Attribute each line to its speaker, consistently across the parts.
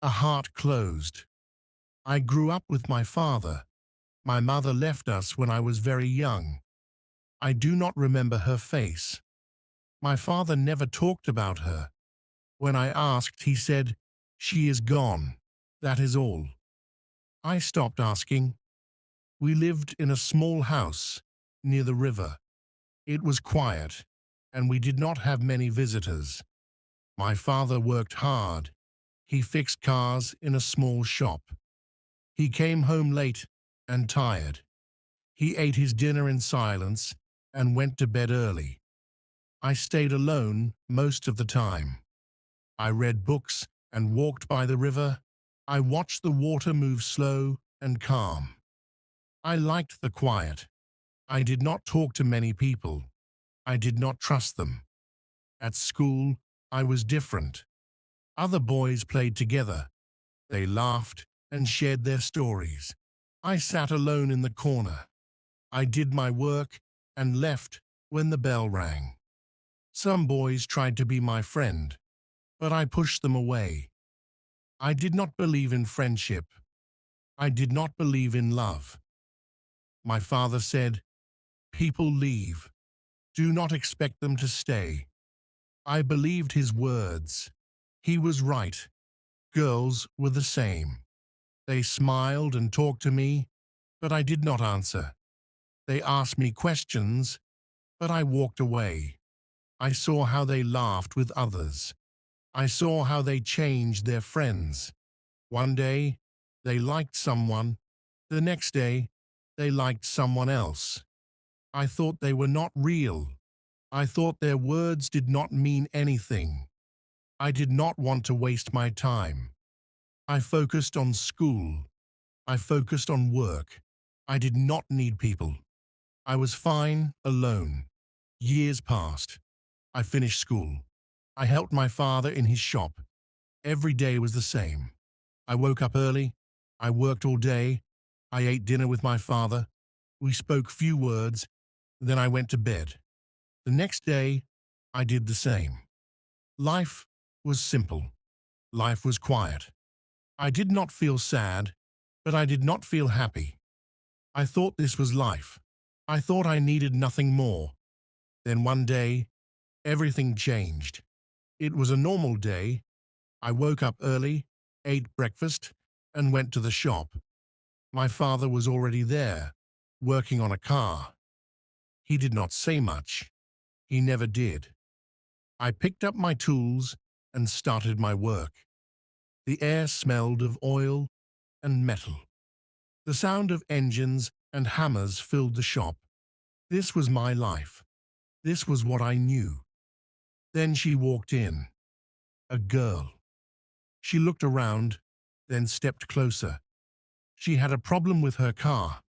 Speaker 1: a heart closed. I grew up with my father. My mother left us when I was very young. I do not remember her face. My father never talked about her. When I asked, he said, "She is gone. That is all." I stopped asking. We lived in a small house near the river. It was quiet, and we did not have many visitors. My father worked hard. He fixed cars in a small shop. He came home late and tired. He ate his dinner in silence and went to bed early. I stayed alone most of the time. I read books and walked by the river. I watched the water move slow and calm. I liked the quiet. I did not talk to many people. I did not trust them. At school, I was different. Other boys played together. They laughed and shared their stories. I sat alone in the corner. I did my work and left when the bell rang. Some boys tried to be my friend, but I pushed them away. I did not believe in friendship. I did not believe in love. My father said, "People leave. Do not expect them to stay." I believed his words. He was right. Girls were the same. They smiled and talked to me, but I did not answer. They asked me questions, but I walked away. I saw how they laughed with others. I saw how they changed their friends. One day, they liked someone. The next day, they liked someone else. I thought they were not real. I thought their words did not mean anything. I did not want to waste my time. I focused on school. I focused on work. I did not need people. I was fine alone. Years passed. I finished school. I helped my father in his shop. Every day was the same. I woke up early. I worked all day. I ate dinner with my father. We spoke few words. Then I went to bed. The next day, I did the same. Life was simple. Life was quiet. I did not feel sad, but I did not feel happy. I thought this was life. I thought I needed nothing more. Then one day, everything changed. It was a normal day. I woke up early, ate breakfast, and went to the shop. My father was already there, working on a car. He did not say much. He never did. I picked up my tools and started my work. The air smelled of oil and metal. The sound of engines and hammers filled the shop. This was my life. This was what I knew. Then she walked in. A girl. She looked around, then stepped closer. She had a problem with her car.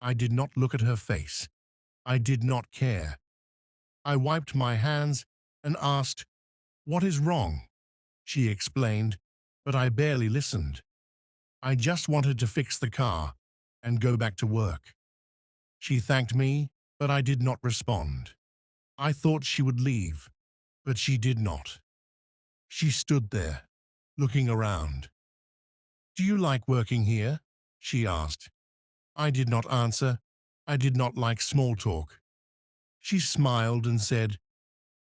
Speaker 1: I did not look at her face. I did not care. I wiped my hands and asked, "What is wrong?" She explained, but I barely listened. I just wanted to fix the car and go back to work. She thanked me, but I did not respond. I thought she would leave, but she did not. She stood there, looking around. "Do you like working here?" she asked. I did not answer. I did not like small talk. She smiled and said,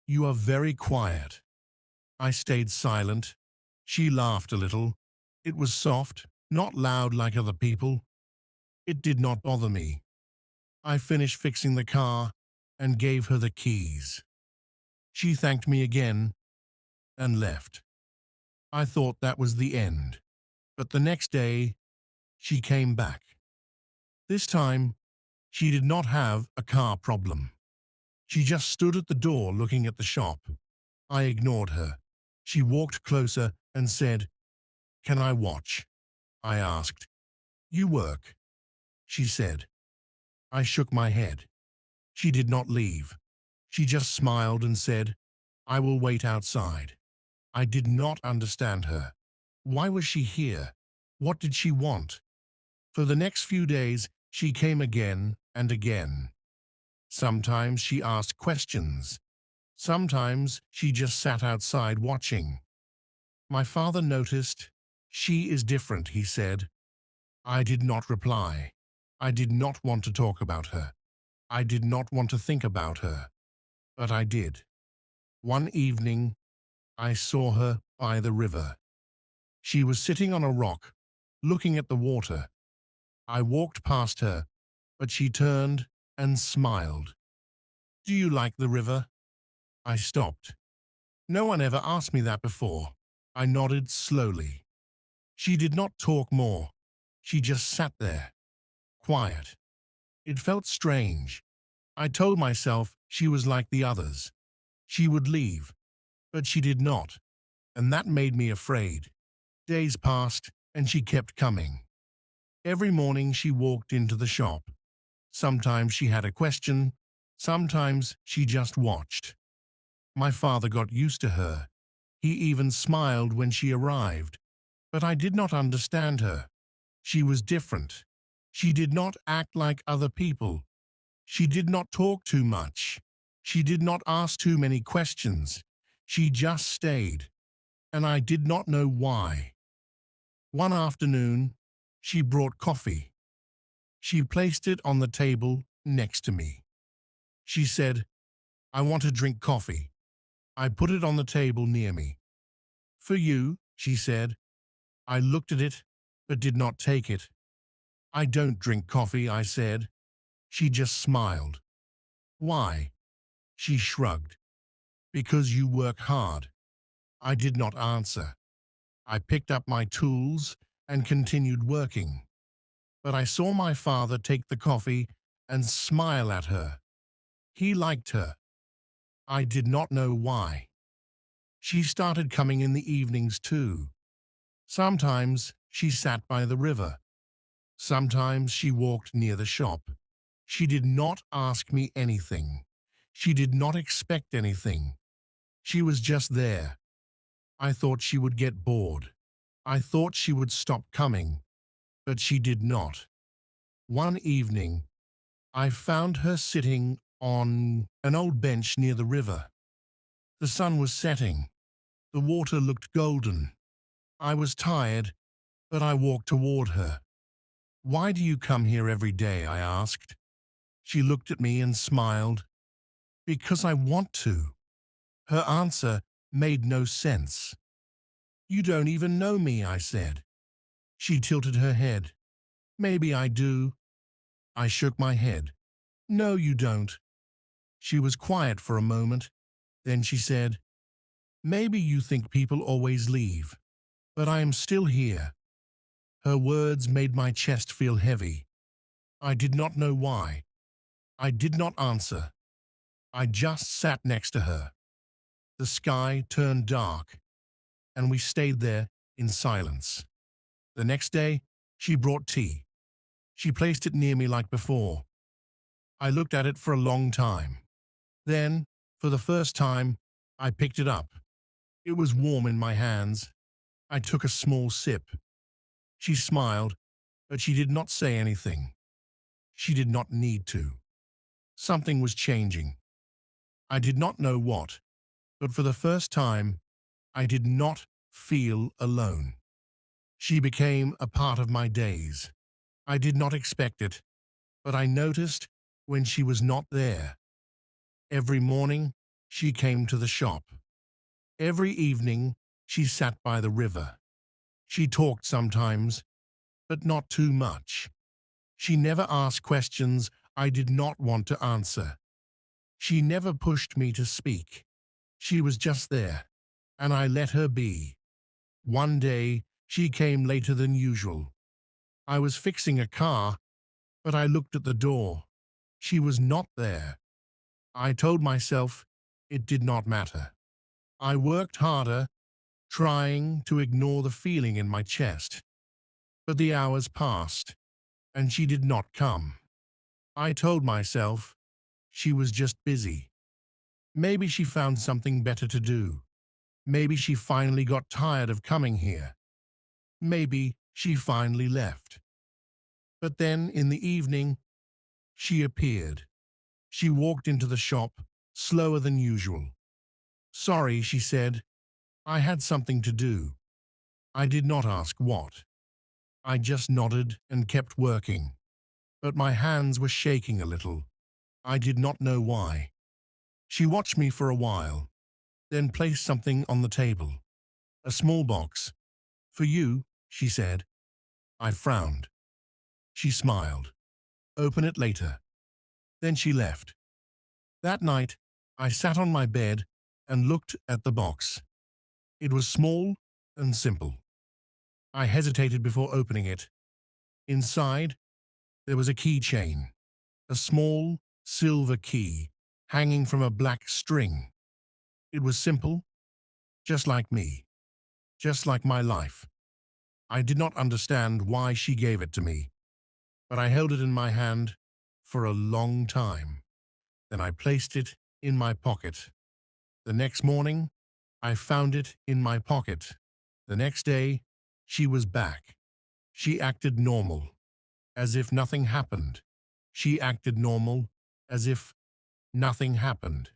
Speaker 1: "You are very quiet." I stayed silent. She laughed a little. It was soft, not loud like other people. It did not bother me. I finished fixing the car and gave her the keys. She thanked me again and left. I thought that was the end. But the next day, she came back. This time, she did not have a car problem. She just stood at the door looking at the shop. I ignored her. She walked closer and said, "Can I watch?" I asked. "You work," she said. I shook my head. She did not leave. She just smiled and said, "I will wait outside." I did not understand her. Why was she here? What did she want? For the next few days, she came again and again. Sometimes she asked questions. Sometimes she just sat outside watching. My father noticed. She is different, he said. I did not reply. I did not want to talk about her. I did not want to think about her. But I did. One evening, I saw her by the river. She was sitting on a rock, looking at the water. I walked past her, but she turned and smiled. Do you like the river? I stopped. No one ever asked me that before. I nodded slowly. She did not talk more. She just sat there, quiet. It felt strange. I told myself she was like the others. She would leave, but she did not, and that made me afraid. Days passed, and she kept coming. Every morning she walked into the shop. Sometimes she had a question, sometimes she just watched. My father got used to her. He even smiled when she arrived, but I did not understand her. She was different. She did not act like other people. She did not talk too much. She did not ask too many questions. She just stayed, and I did not know why. One afternoon, she brought coffee. She placed it on the table next to me. She said, I want to drink coffee. I put it on the table near me. For you, she said. I looked at it, but did not take it. I don't drink coffee, I said. She just smiled. Why? She shrugged. Because you work hard. I did not answer. I picked up my tools and continued working. But I saw my father take the coffee and smile at her. He liked her. I did not know why. She started coming in the evenings too. Sometimes she sat by the river. Sometimes she walked near the shop. She did not ask me anything. She did not expect anything. She was just there. I thought she would get bored. I thought she would stop coming, but she did not. One evening, I found her sitting on an old bench near the river. The sun was setting. The water looked golden. I was tired, but I walked toward her. Why do you come here every day? I asked. She looked at me and smiled. Because I want to. Her answer made no sense. You don't even know me, I said. She tilted her head. Maybe I do. I shook my head. No, you don't. She was quiet for a moment. Then she said, maybe you think people always leave, but I am still here. Her words made my chest feel heavy. I did not know why. I did not answer. I just sat next to her. The sky turned dark, and we stayed there in silence. The next day, she brought tea. She placed it near me like before. I looked at it for a long time. Then, for the first time, I picked it up. It was warm in my hands. I took a small sip. She smiled, but she did not say anything. She did not need to. Something was changing. I did not know what, but for the first time, I did not feel alone. She became a part of my days. I did not expect it, but I noticed when she was not there. Every morning, she came to the shop. Every evening, she sat by the river. She talked sometimes, but not too much. She never asked questions I did not want to answer. She never pushed me to speak. She was just there, and I let her be. One day, she came later than usual. I was fixing a car, but I looked at the door. She was not there. I told myself it did not matter. I worked harder, trying to ignore the feeling in my chest. But the hours passed, and she did not come. I told myself she was just busy. Maybe she found something better to do. Maybe she finally got tired of coming here. Maybe she finally left. But then, in the evening, she appeared. She walked into the shop, slower than usual. Sorry, she said. I had something to do. I did not ask what. I just nodded and kept working. But my hands were shaking a little. I did not know why. She watched me for a while, then placed something on the table. A small box. For you, she said. I frowned. She smiled. Open it later. Then she left. That night, I sat on my bed and looked at the box. It was small and simple. I hesitated before opening it. Inside, there was a keychain, a small silver key hanging from a black string. It was simple, just like me, just like my life. I did not understand why she gave it to me, but I held it in my hand for a long time. Then I placed it in my pocket. The next morning, I found it in my pocket. The next day, she was back. She acted normal, as if nothing happened. She acted normal, as if nothing happened.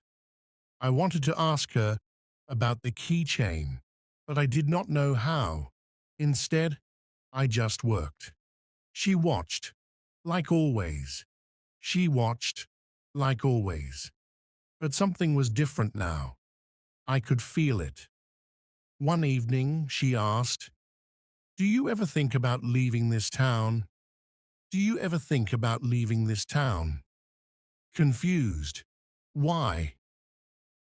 Speaker 1: I wanted to ask her about the keychain, but I did not know how. Instead, I just worked. She watched, like always. She watched, like always. But something was different now. I could feel it. One evening, she asked, "Do you ever think about leaving this town? Do you ever think about leaving this town?" Confused. Why?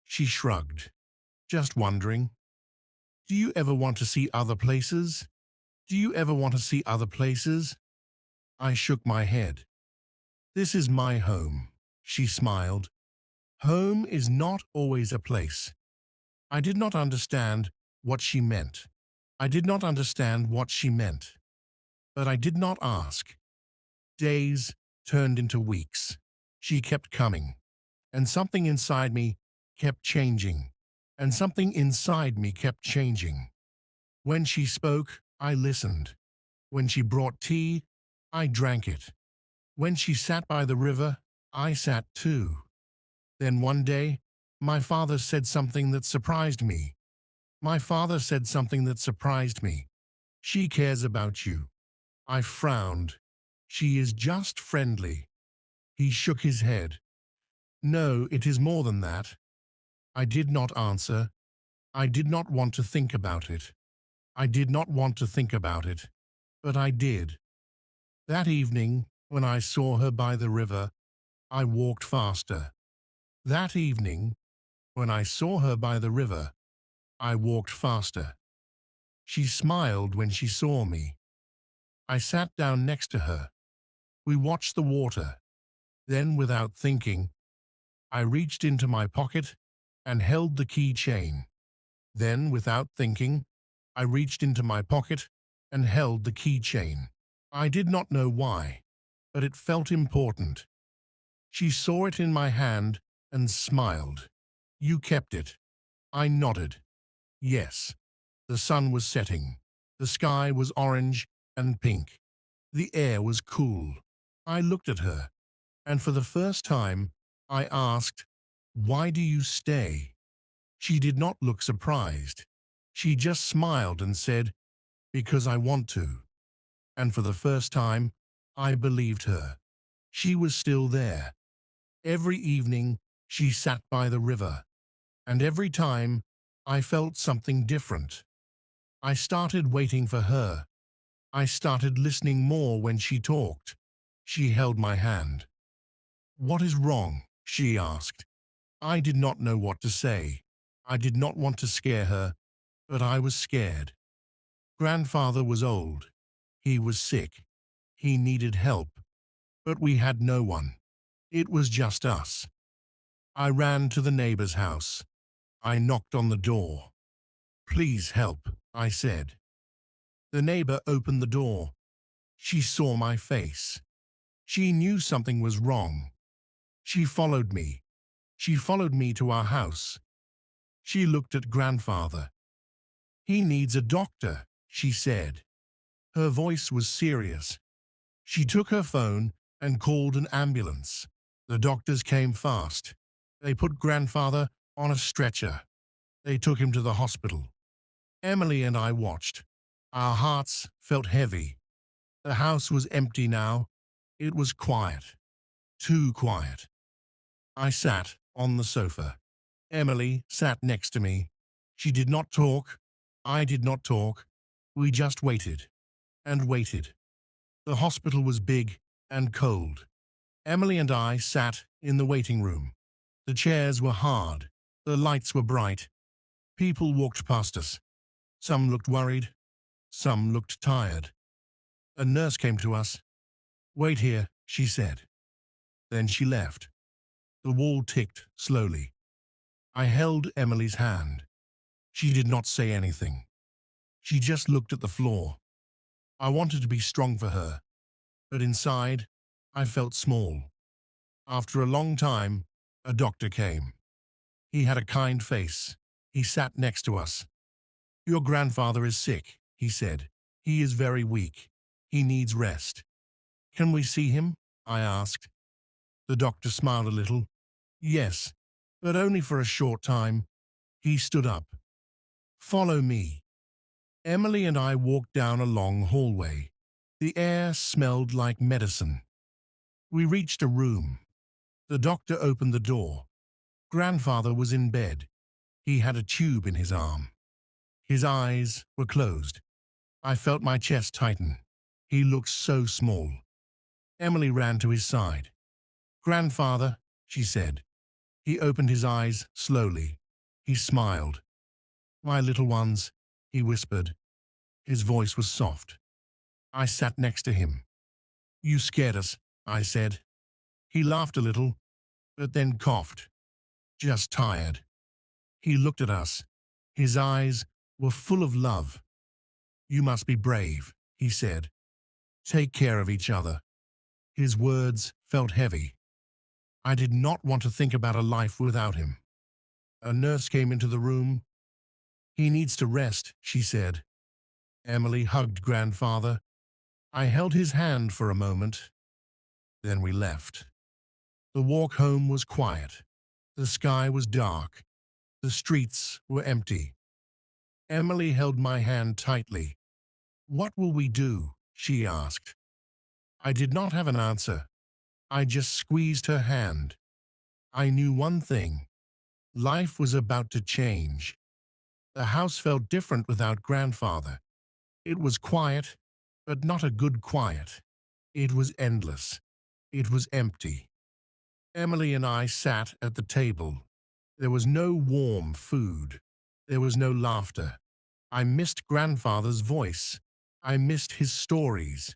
Speaker 1: She shrugged. Just wondering. Do you ever want to see other places? Do you ever want to see other places? I shook my head. This is my home, she smiled. Home is not always a place. I did not understand what she meant. I did not understand what she meant. But I did not ask. Days turned into weeks. She kept coming. And something inside me kept changing. And something inside me kept changing. When she spoke, I listened. When she brought tea, I drank it. When she sat by the river, I sat too. Then one day, my father said something that surprised me. My father said something that surprised me. She cares about you. I frowned. She is just friendly. He shook his head. No, it is more than that. I did not answer. I did not want to think about it. I did not want to think about it, but I did. That evening, when I saw her by the river, I walked faster. That evening, when I saw her by the river, I walked faster. She smiled when she saw me. I sat down next to her. We watched the water. Then, without thinking, I reached into my pocket and held the keychain. Then, without thinking, I reached into my pocket and held the keychain. I did not know why, but it felt important. She saw it in my hand and smiled. You kept it. I nodded. Yes. The sun was setting. The sky was orange and pink. The air was cool. I looked at her, and for the first time, I asked, "Why do you stay?" She did not look surprised. She just smiled and said, "Because I want to." And for the first time, I believed her. She was still there. Every evening, she sat by the river, and every time, I felt something different. I started waiting for her. I started listening more when she talked. She held my hand. "What is wrong?" she asked. I did not know what to say. I did not want to scare her, but I was scared. Grandfather was old. He was sick. He needed help. But we had no one. It was just us. I ran to the neighbor's house. I knocked on the door. "Please help," I said. The neighbor opened the door. She saw my face. She knew something was wrong. She followed me. She followed me to our house. She looked at grandfather. "He needs a doctor," she said. Her voice was serious. She took her phone and called an ambulance. The doctors came fast. They put grandfather on a stretcher. They took him to the hospital. Emily and I watched. Our hearts felt heavy. The house was empty now. It was quiet. Too quiet. I sat on the sofa. Emily sat next to me. She did not talk. I did not talk. We just waited and waited. The hospital was big and cold. Emily and I sat in the waiting room. The chairs were hard. The lights were bright. People walked past us. Some looked worried. Some looked tired. A nurse came to us. "Wait here," she said. Then she left. The wall ticked slowly. I held Emily's hand. She did not say anything. She just looked at the floor. I wanted to be strong for her, but inside, I felt small. After a long time, a doctor came. He had a kind face. He sat next to us. "Your grandfather is sick," he said. "He is very weak. He needs rest." "Can we see him?" I asked. The doctor smiled a little. "Yes, but only for a short time." He stood up. "Follow me." Emily and I walked down a long hallway. The air smelled like medicine. We reached a room. The doctor opened the door. Grandfather was in bed. He had a tube in his arm. His eyes were closed. I felt my chest tighten. He looked so small. Emily ran to his side. "Grandfather," she said. He opened his eyes slowly. He smiled. "My little ones," he whispered. His voice was soft. I sat next to him. "You scared us," I said. He laughed a little, but then coughed. "Just tired." He looked at us. His eyes were full of love. "You must be brave," he said. "Take care of each other." His words felt heavy. I did not want to think about a life without him. A nurse came into the room. "He needs to rest," she said. Emily hugged grandfather. I held his hand for a moment. Then we left. The walk home was quiet. The sky was dark. The streets were empty. Emily held my hand tightly. "What will we do?" she asked. I did not have an answer. I just squeezed her hand. I knew one thing. Life was about to change. The house felt different without grandfather. It was quiet, but not a good quiet. It was endless. It was empty. Emily and I sat at the table. There was no warm food. There was no laughter. I missed grandfather's voice. I missed his stories.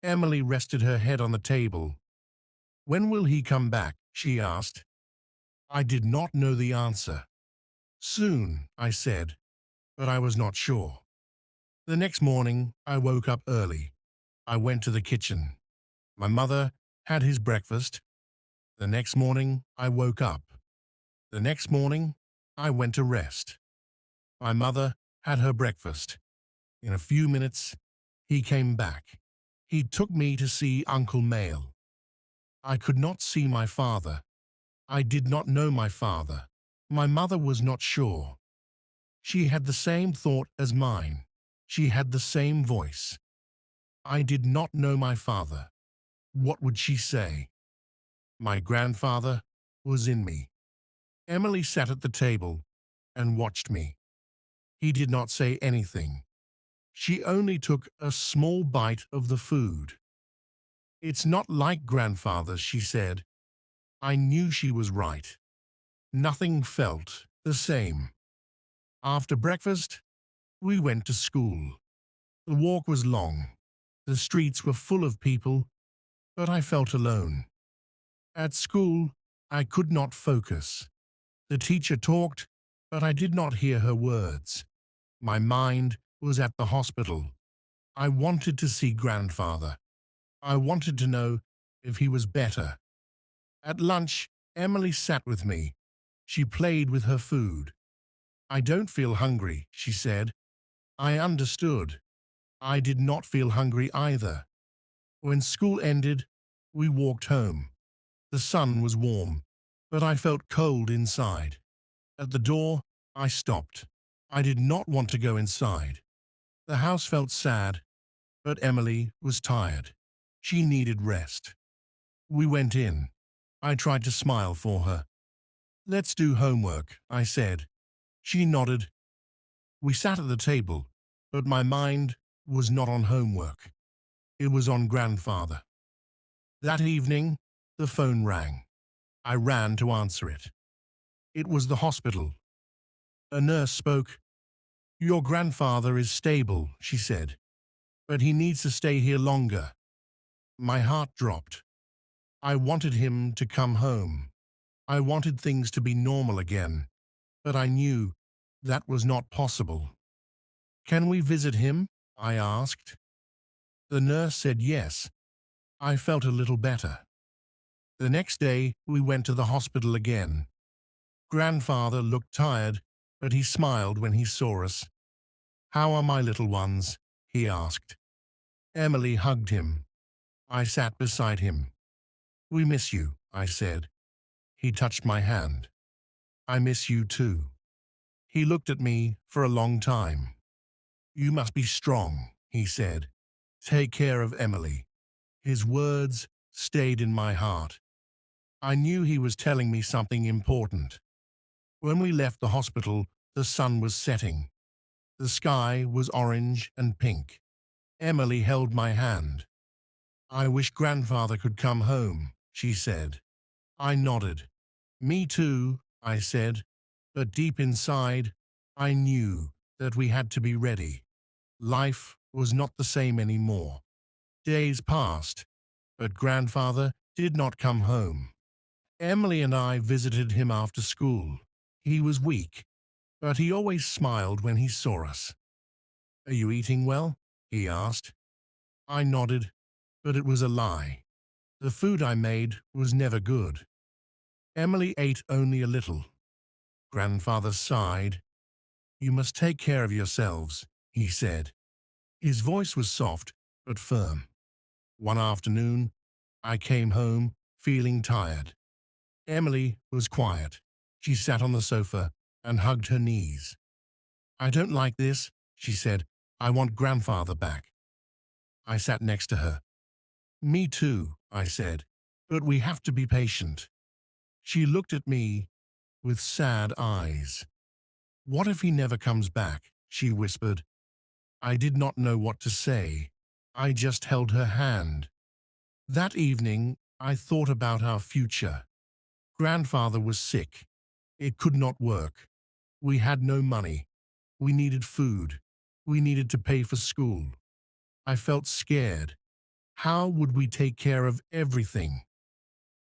Speaker 1: Emily rested her head on the table. "When will he come back?" she asked. I did not know the answer. "Soon," I said, but I was not sure. The next morning, I woke up early. I went to the kitchen. My mother had his breakfast. The next morning, I woke up. The next morning, I went to rest. My mother had her breakfast. In a few minutes, he came back. He took me to see Uncle Mail. I could not see my father. I did not know my father. My mother was not sure. She had the same thought as mine. She had the same voice. I did not know my father. What would she say? My grandfather was in me. Emily sat at the table and watched me. He did not say anything. She only took a small bite of the food. "It's not like grandfather," she said. I knew she was right. Nothing felt the same. After breakfast, we went to school. The walk was long. The streets were full of people, but I felt alone. At school, I could not focus. The teacher talked, but I did not hear her words. My mind was at the hospital. I wanted to see grandfather. I wanted to know if he was better. At lunch, Emily sat with me. She played with her food. "I don't feel hungry," she said. I understood. I did not feel hungry either. When school ended, we walked home. The sun was warm, but I felt cold inside. At the door, I stopped. I did not want to go inside. The house felt sad, but Emily was tired. She needed rest. We went in. I tried to smile for her. "Let's do homework," I said. She nodded. We sat at the table, but my mind was not on homework. It was on grandfather. That evening, the phone rang. I ran to answer it. It was the hospital. A nurse spoke. "Your grandfather is stable," she said, "but he needs to stay here longer." My heart dropped. I wanted him to come home. I wanted things to be normal again, but I knew that was not possible. "Can we visit him?" I asked. The nurse said yes. I felt a little better. The next day, we went to the hospital again. Grandfather looked tired, but he smiled when he saw us. "How are my little ones?" he asked. Emily hugged him. I sat beside him. "We miss you," I said. He touched my hand. "I miss you too." He looked at me for a long time. "You must be strong," he said. "Take care of Emily." His words stayed in my heart. I knew he was telling me something important. When we left the hospital, the sun was setting. The sky was orange and pink. Emily held my hand. "I wish grandfather could come home," she said. I nodded. "Me too," I said, but deep inside, I knew that we had to be ready. Life was not the same anymore. Days passed, but grandfather did not come home. Emily and I visited him after school. He was weak, but he always smiled when he saw us. "Are you eating well?" he asked. I nodded, but it was a lie. The food I made was never good. Emily ate only a little. Grandfather sighed. "You must take care of yourselves," he said. His voice was soft but firm. One afternoon, I came home feeling tired. Emily was quiet. She sat on the sofa and hugged her knees. "I don't like this," she said. "I want grandfather back." I sat next to her. "Me too," I said, "but we have to be patient." She looked at me with sad eyes. "What if he never comes back?" she whispered. I did not know what to say. I just held her hand. That evening, I thought about our future. Grandfather was sick. It could not work. We had no money. We needed food. We needed to pay for school. I felt scared. How would we take care of everything?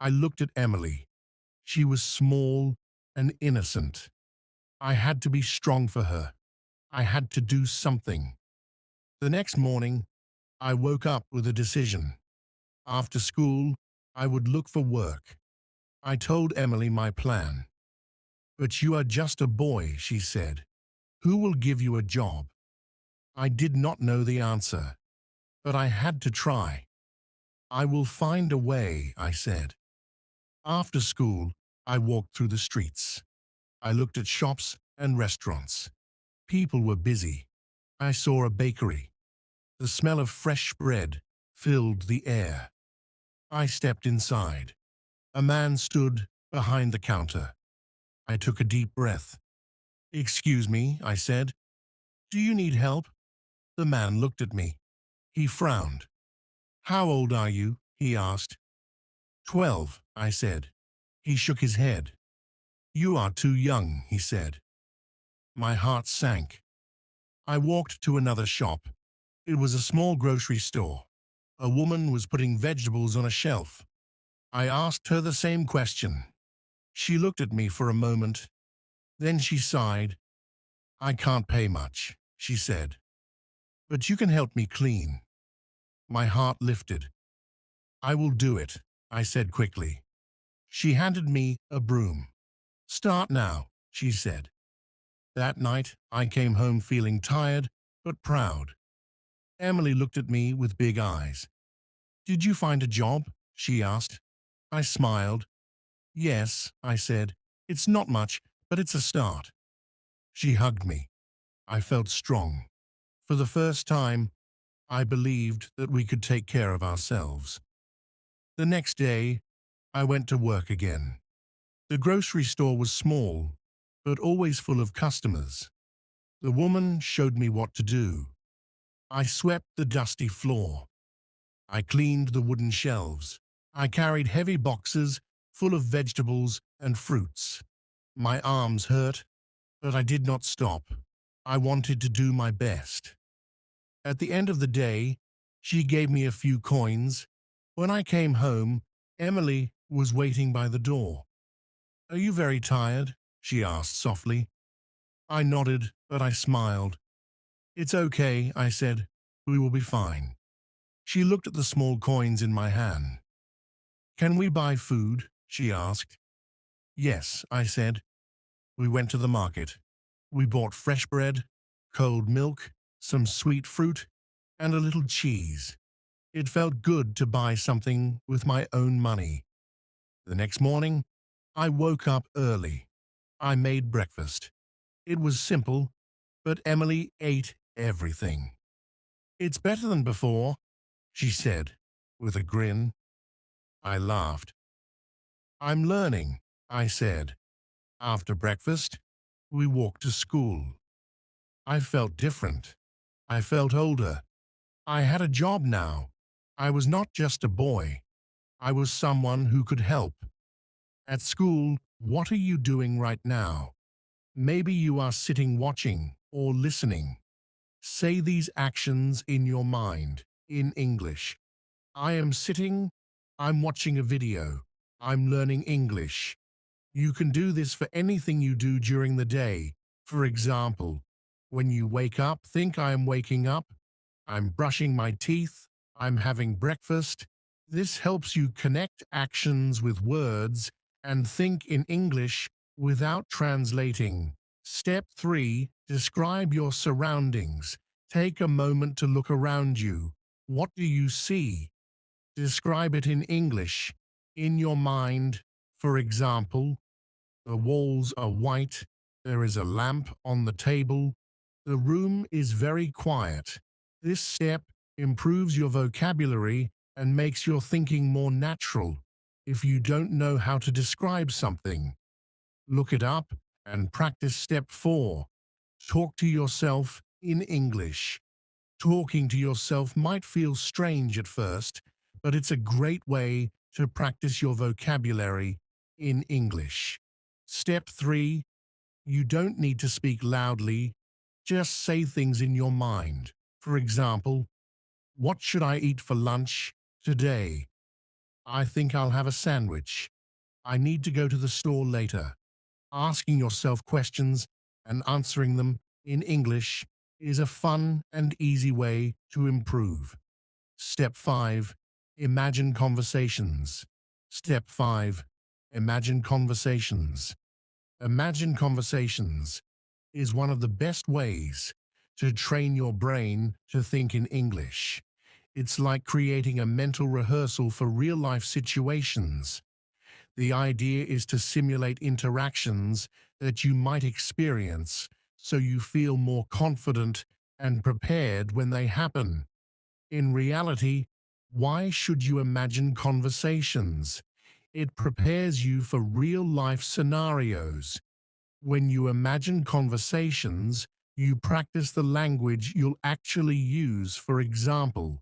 Speaker 1: I looked at Emily. She was small and innocent. I had to be strong for her. I had to do something. The next morning, I woke up with a decision. After school, I would look for work. I told Emily my plan. "But you are just a boy," she said. "Who will give you a job?" I did not know the answer, but I had to try. "I will find a way," I said. After school, I walked through the streets. I looked at shops and restaurants. People were busy. I saw a bakery. The smell of fresh bread filled the air. I stepped inside. A man stood behind the counter. I took a deep breath. "Excuse me," I said. "Do you need help?" The man looked at me. He frowned. "How old are you?" he asked. 12, I said. He shook his head. "You are too young," he said. My heart sank. I walked to another shop. It was a small grocery store. A woman was putting vegetables on a shelf. I asked her the same question. She looked at me for a moment. Then she sighed. "I can't pay much," she said. "But you can help me clean." My heart lifted. "I will do it," I said quickly. She handed me a broom. "Start now," she said. That night, I came home feeling tired but proud. Emily looked at me with big eyes. "Did you find a job?" she asked. I smiled. "Yes," I said. "It's not much, but it's a start." She hugged me. I felt strong. For the first time, I believed that we could take care of ourselves. The next day, I went to work again. The grocery store was small, but always full of customers. The woman showed me what to do. I swept the dusty floor. I cleaned the wooden shelves. I carried heavy boxes full of vegetables and fruits. My arms hurt, but I did not stop. I wanted to do my best. At the end of the day, she gave me a few coins. When I came home, Emily was waiting by the door. "Are you very tired?" she asked softly. I nodded, but I smiled. "It's okay," I said. "We will be fine." She looked at the small coins in my hand. "Can we buy food?" she asked. "Yes," I said. We went to the market. We bought fresh bread, cold milk, some sweet fruit, and a little cheese. It felt good to buy something with my own money. The next morning, I woke up early. I made breakfast. It was simple, but Emily ate everything. "It's better than before," she said, with a grin. I laughed. "I'm learning," I said. After breakfast, we walked to school. I felt different. I felt older. I had a job now. I was not just a boy. I was someone who could help. At school, what are you doing right now? Maybe you are sitting watching or listening. Say these actions in your mind, in English. I am sitting, I'm watching a video, I'm learning English. You can do this for anything you do during the day. For example, when you wake up, think I am waking up, I'm brushing my teeth, I'm having breakfast. This helps you connect actions with words and think in English without translating. Step 3. Describe your surroundings. Take a moment to look around you. What do you see? Describe it in English. In your mind, for example, the walls are white, there is a lamp on the table, the room is very quiet. This step improves your vocabulary and makes your thinking more natural. If you don't know how to describe something, look it up and practice step 4. Talk to yourself in English. Talking to yourself might feel strange at first, but it's a great way to practice your vocabulary in English. Step 3. You don't need to speak loudly, just say things in your mind. For example, what should I eat for lunch today? I think I'll have a sandwich. I need to go to the store later. Asking yourself questions and answering them in English is a fun and easy way to improve. Step 5. Imagine conversations. Step 5. Imagine conversations. Imagine conversations is one of the best ways to train your brain to think in English. It's like creating a mental rehearsal for real-life situations. The idea is to simulate interactions that you might experience so you feel more confident and prepared when they happen. In reality, why should you imagine conversations? It prepares you for real-life scenarios. When you imagine conversations, you practice the language you'll actually use. For example,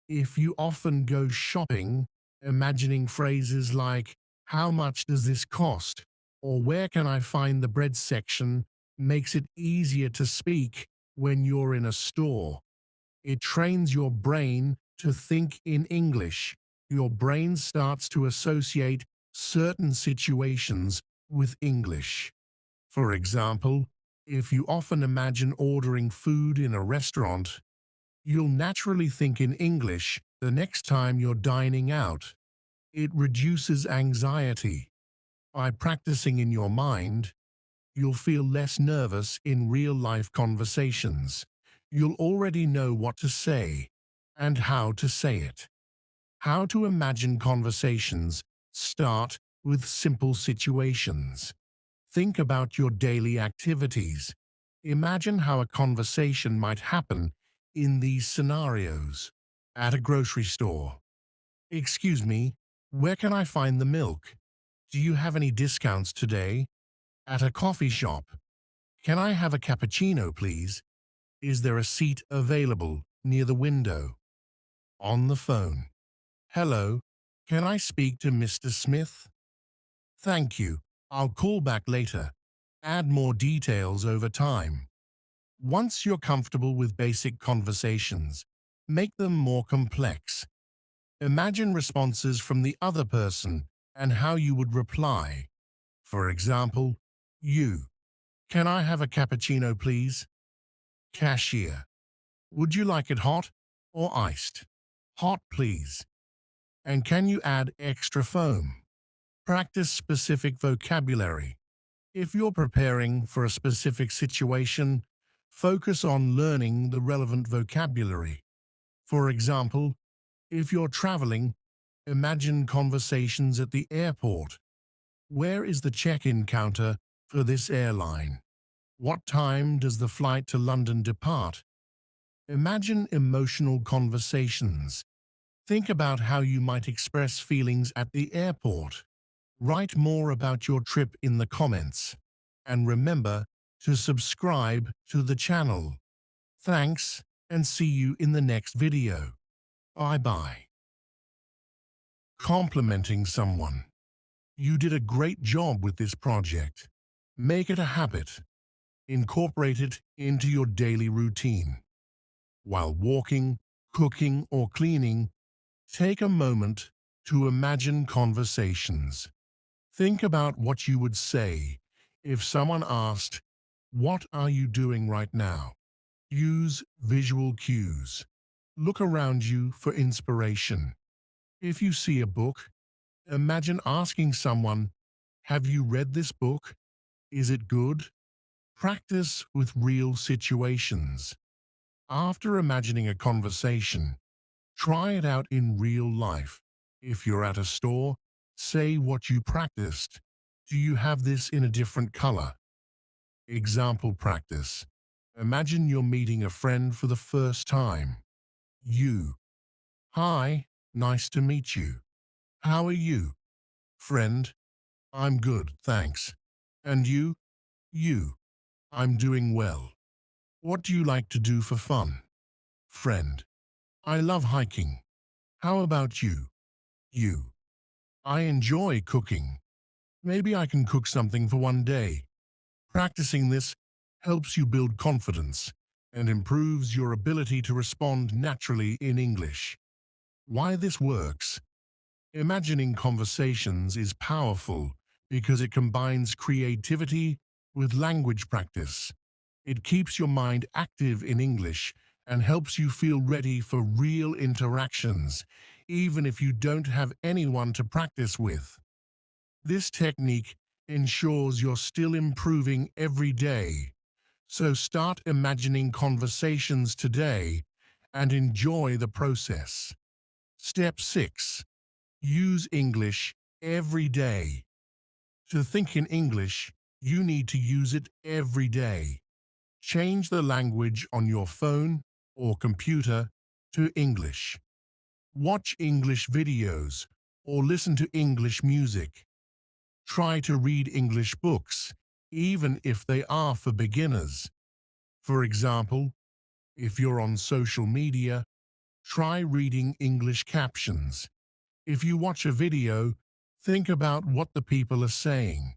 Speaker 1: if you often go shopping, imagining phrases like, "How much does this cost?" or "Where can I find the bread section?" makes it easier to speak when you're in a store. It trains your brain to think in English. Your brain starts to associate certain situations with English. For example, if you often imagine ordering food in a restaurant, you'll naturally think in English the next time you're dining out. It reduces anxiety. By practicing in your mind, you'll feel less nervous in real-life conversations. You'll already know what to say and how to say it. How to imagine conversations. Start with simple situations. Think about your daily activities. Imagine how a conversation might happen in these scenarios. At a grocery store. Excuse me, where can I find the milk? Do you have any discounts today? At a coffee shop. Can I have a cappuccino, please? Is there a seat available near the window? On the phone. Hello, can I speak to Mr. Smith? Thank you. I'll call back later. Add more details over time. Once you're comfortable with basic conversations, make them more complex. Imagine responses from the other person and how you would reply. For example, you. Can I have a cappuccino, please? Cashier. Would you like it hot or iced? Hot, please. And can you add extra foam? Practice specific vocabulary. If you're preparing for a specific situation, focus on learning the relevant vocabulary. For example, if you're traveling, imagine conversations at the airport. Where is the check-in counter for this airline? What time does the flight to London depart? Imagine emotional conversations. Think about how you might express feelings at the airport. Write more about your trip in the comments. And remember to subscribe to the channel. Thanks, and see you in the next video. Bye-bye. Complimenting someone. You did a great job with this project. Make it a habit. Incorporate it into your daily routine. While walking, cooking, or cleaning, take a moment to imagine conversations. Think about what you would say if someone asked, "What are you doing right now?" Use visual cues. Look around you for inspiration. If you see a book, imagine asking someone, "Have you read this book? Is it good?" Practice with real situations. After imagining a conversation, try it out in real life. If you're at a store, say what you practiced. Do you have this in a different color? Example practice. Imagine you're meeting a friend for the first time. You. Hi, nice to meet you. How are you? Friend. I'm good, thanks. And you? You. I'm doing well. What do you like to do for fun? Friend. I love hiking. How about you? You. I enjoy cooking. Maybe I can cook something for one day. Practicing this helps you build confidence and improves your ability to respond naturally in English. Why this works? Imagining conversations is powerful because it combines creativity with language practice. It keeps your mind active in English and helps you feel ready for real interactions, even if you don't have anyone to practice with. This technique ensures you're still improving every day. So start imagining conversations today and enjoy the process. Step 6. Use English every day. To think in English, you need to use it every day. Change the language on your phone or computer to English. Watch English videos or listen to English music. Try to read English books, even if they are for beginners. For example, if you're on social media, try reading English captions. If you watch a video, think about what the people are saying.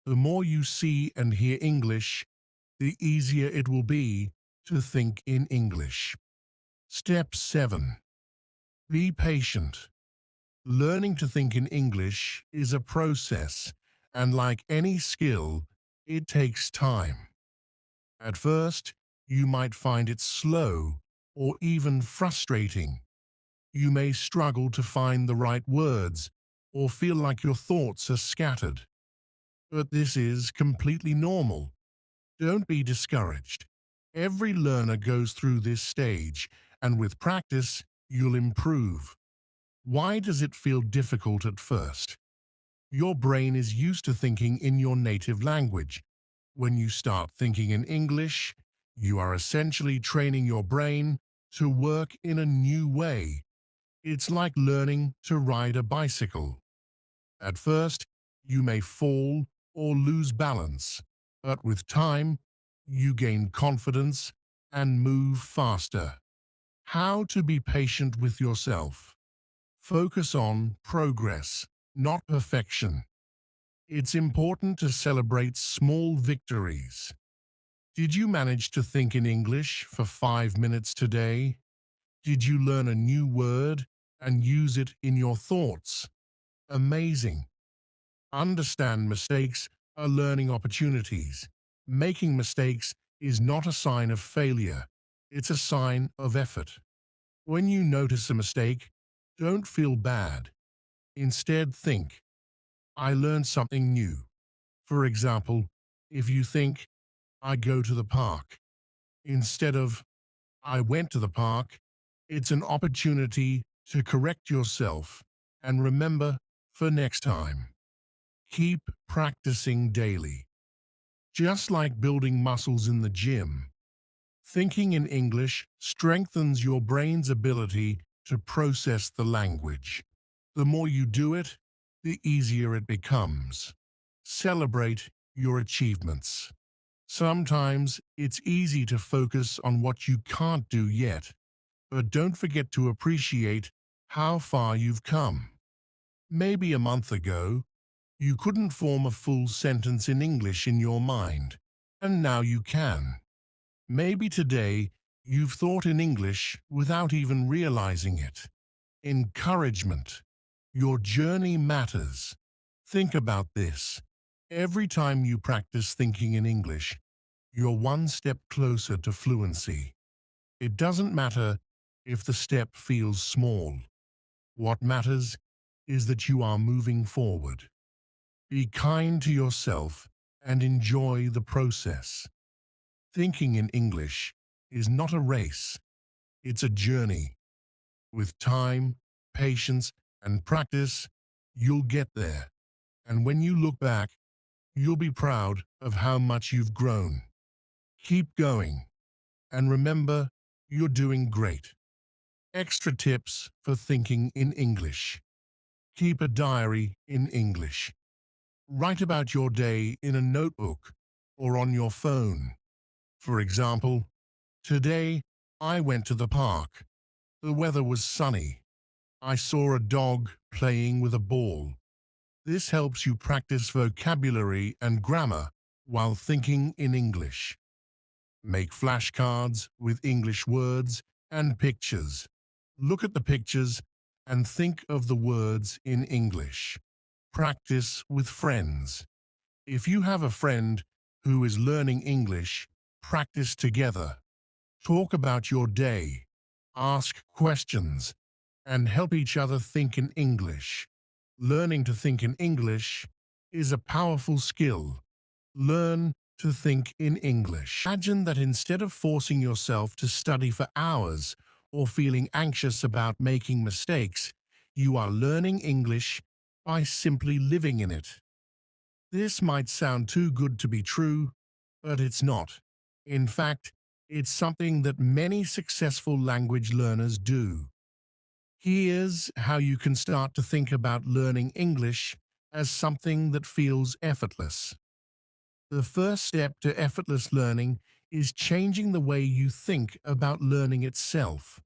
Speaker 1: The more you see and hear English, the easier it will be to think in English. Step 7. Be patient. Learning to think in English is a process, and like any skill, it takes time. At first, you might find it slow or even frustrating. You may struggle to find the right words or feel like your thoughts are scattered. But this is completely normal. Don't be discouraged. Every learner goes through this stage, and with practice, you'll improve. Why does it feel difficult at first? Your brain is used to thinking in your native language. When you start thinking in English, you are essentially training your brain to work in a new way. It's like learning to ride a bicycle. At first, you may fall or lose balance, but with time, you gain confidence and move faster. How to be patient with yourself. Focus on progress, not perfection. It's important to celebrate small victories. Did you manage to think in English for 5 minutes today? Did you learn a new word and use it in your thoughts? Amazing. Understand mistakes are learning opportunities. Making mistakes is not a sign of failure. It's a sign of effort. When you notice a mistake, don't feel bad. Instead, think, I learned something new. For example, if you think, I go to the park, instead of, I went to the park, it's an opportunity to correct yourself and remember for next time. Keep practicing daily. Just like building muscles in the gym, thinking in English strengthens your brain's ability to process the language. The more you do it, the easier it becomes. Celebrate your achievements. Sometimes it's easy to focus on what you can't do yet, but don't forget to appreciate how far you've come. Maybe a month ago, you couldn't form a full sentence in English in your mind, and now you can. Maybe today you've thought in English without even realizing it. Encouragement. Your journey matters. Think about this. Every time you practice thinking in English, you're one step closer to fluency. It doesn't matter if the step feels small. What matters is that you are moving forward. Be kind to yourself and enjoy the process. Thinking in English is not a race, it's a journey. With time, patience, and practice, you'll get there. And when you look back, you'll be proud of how much you've grown. Keep going, and remember, you're doing great. Extra tips for thinking in English. Keep a diary in English. Write about your day in a notebook or on your phone. For example, today I went to the park. The weather was sunny. I saw a dog playing with a ball. This helps you practice vocabulary and grammar while thinking in English. Make flashcards with English words and pictures. Look at the pictures and think of the words in English. Practice with friends. If you have a friend who is learning English, practice together. Talk about your day, ask questions, and help each other think in English. Learning to think in English is a powerful skill. Learn to think in English. Imagine that instead of forcing yourself to study for hours or feeling anxious about making mistakes, you are learning English by simply living in it. This might sound too good to be true, but it's not. In fact, it's something that many successful language learners do. Here's how you can start to think about learning English as something that feels effortless. The first step to effortless learning is changing the way you think about learning itself.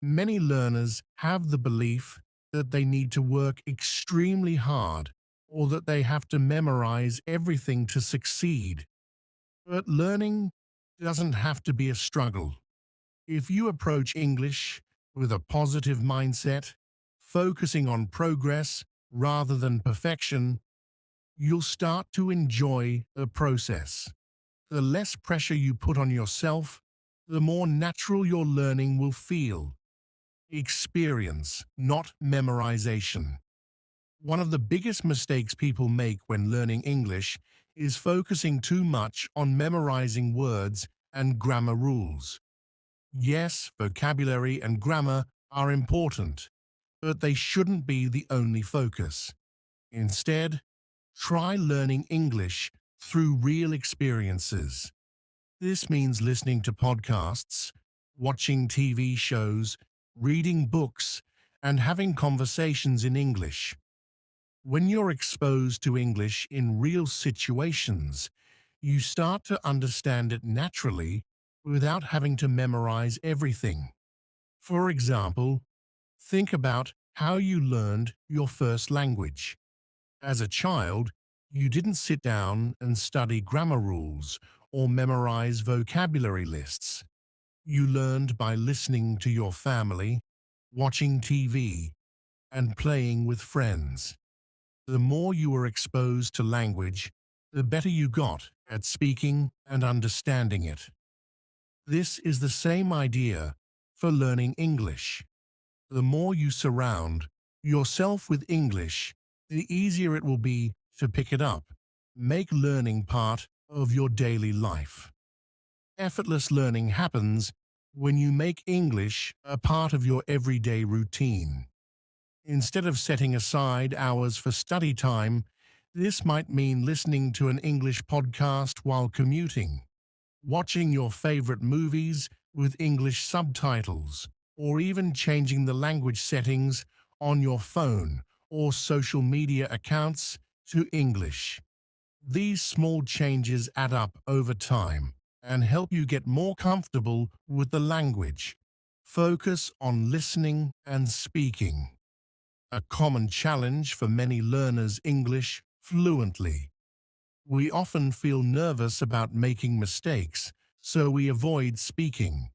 Speaker 1: Many learners have the belief that they need to work extremely hard or that they have to memorize everything to succeed. But learning doesn't have to be a struggle. If you approach English with a positive mindset, focusing on progress rather than perfection, you'll start to enjoy the process. The less pressure you put on yourself, the more natural your learning will feel. Experience, not memorization. One of the biggest mistakes people make when learning English is focusing too much on memorizing words and grammar rules. Yes, vocabulary and grammar are important, but they shouldn't be the only focus. Instead, try learning English through real experiences. This means listening to podcasts, watching TV shows, reading books, and having conversations in English. When you're exposed to English in real situations, you start to understand it naturally without having to memorize everything. For example, think about how you learned your first language. As a child, you didn't sit down and study grammar rules or memorize vocabulary lists. You learned by listening to your family, watching TV, and playing with friends. The more you were exposed to language, the better you got at speaking and understanding it. This is the same idea for learning English. The more you surround yourself with English, the easier it will be to pick it up. Make learning part of your daily life. Effortless learning happens when you make English a part of your everyday routine. Instead of setting aside hours for study time, this might mean listening to an English podcast while commuting, watching your favorite movies with English subtitles, or even changing the language settings on your phone or social media accounts to English. These small changes add up over time and help you get more comfortable with the language. Focus on listening and speaking. A common challenge for many learners English fluently. We often feel nervous about making mistakes, so we avoid speaking.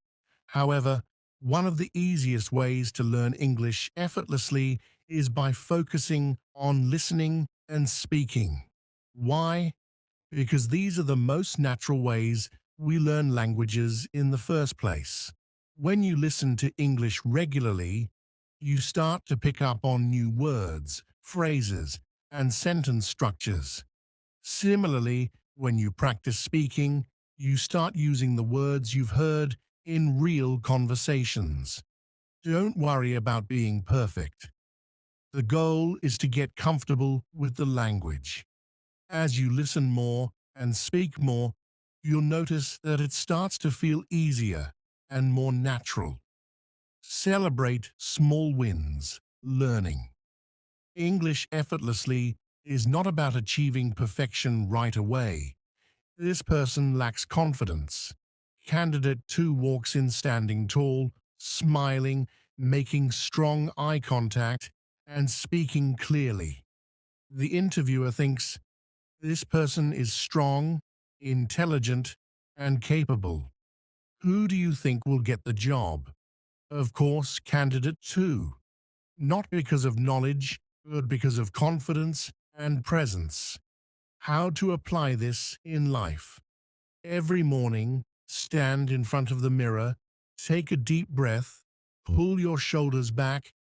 Speaker 1: However, one of the easiest ways to learn English effortlessly is by focusing on listening and speaking. Why? Because these are the most natural ways we learn languages in the first place. When you listen to English regularly, you start to pick up on new words, phrases, and sentence structures. Similarly, when you practice speaking, you start using the words you've heard in real conversations. Don't worry about being perfect. The goal is to get comfortable with the language. As you listen more and speak more, you'll notice that it starts to feel easier and more natural. Celebrate small wins. Learning English effortlessly is not about achieving perfection right away. This person lacks confidence. Candidate 2 walks in standing tall, smiling, making strong eye contact, and speaking clearly. The interviewer thinks this person is strong, intelligent, and capable. Who do you think will get the job? Of course, candidate 2. Not because of knowledge, but because of confidence and presence. How to apply this in life. Every morning, stand in front of the mirror, take a deep breath, pull your shoulders back,